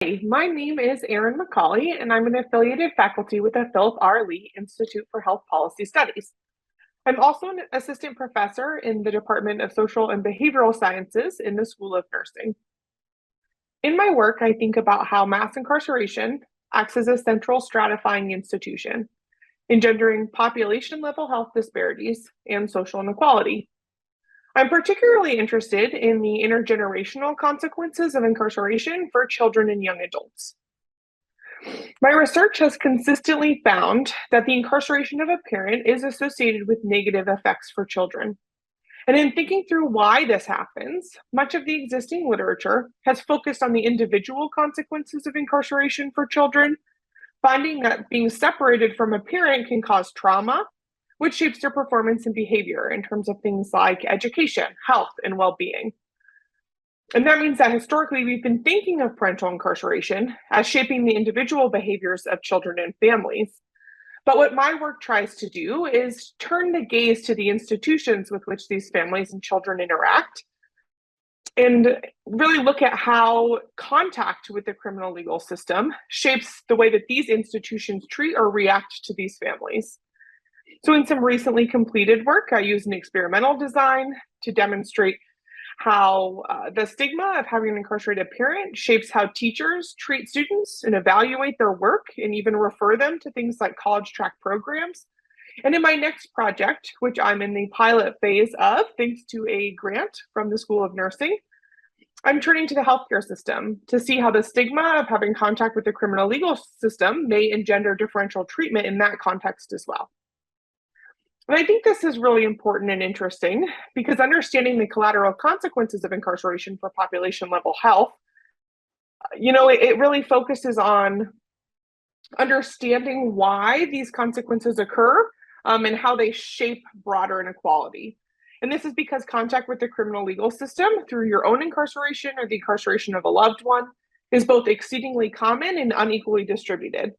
Hi, my name is Erin McCauley, and I'm an affiliated faculty with the Philip R. Lee Institute for Health Policy Studies. I'm also an assistant professor in the Department of Social and Behavioral Sciences in the School of Nursing. In my work, I think about how mass incarceration acts as a central stratifying institution, engendering population-level health disparities and social inequality. I'm particularly interested in the intergenerational consequences of incarceration for children and young adults. My research has consistently found that the incarceration of a parent is associated with negative effects for children. And in thinking through why this happens, much of the existing literature has focused on the individual consequences of incarceration for children, finding that being separated from a parent can cause trauma, which shapes their performance and behavior in terms of things like education, health, and well-being. And that means that historically we've been thinking of parental incarceration as shaping the individual behaviors of children and families. But what my work tries to do is turn the gaze to the institutions with which these families and children interact and really look at how contact with the criminal legal system shapes the way that these institutions treat or react to these families. So in some recently completed work, I used an experimental design to demonstrate how the stigma of having an incarcerated parent shapes how teachers treat students and evaluate their work and even refer them to things like college track programs. And in my next project, which I'm in the pilot phase of, thanks to a grant from the School of Nursing, I'm turning to the healthcare system to see how the stigma of having contact with the criminal legal system may engender differential treatment in that context as well. And I think this is really important and interesting because understanding the collateral consequences of incarceration for population level health, it really focuses on understanding why these consequences occur and how they shape broader inequality. And this is because contact with the criminal legal system through your own incarceration or the incarceration of a loved one is both exceedingly common and unequally distributed,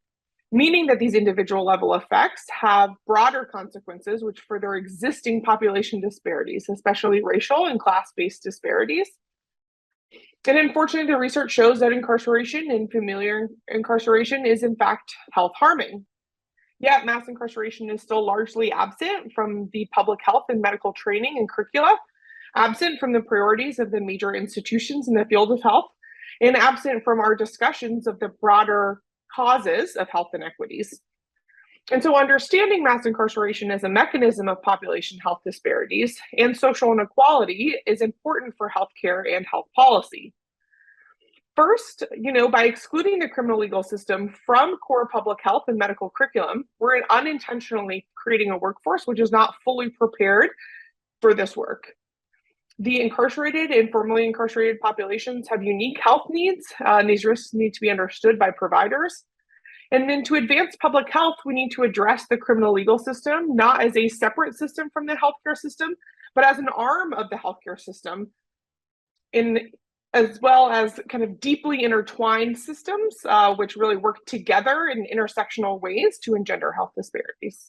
meaning that these individual level effects have broader consequences, which further existing population disparities, especially racial and class-based disparities. And unfortunately, the research shows that incarceration and familiar incarceration is in fact health harming. Yet mass incarceration is still largely absent from the public health and medical training and curricula, absent from the priorities of the major institutions in the field of health, and absent from our discussions of the broader causes of health inequities. And so understanding mass incarceration as a mechanism of population health disparities and social inequality is important for healthcare and health policy. First, by excluding the criminal legal system from core public health and medical curriculum, we're unintentionally creating a workforce which is not fully prepared for this work. The incarcerated and formerly incarcerated populations have unique health needs, and these risks need to be understood by providers. And then to advance public health, we need to address the criminal legal system, not as a separate system from the healthcare system, but as an arm of the healthcare system, as well as kind of deeply intertwined systems, which really work together in intersectional ways to engender health disparities.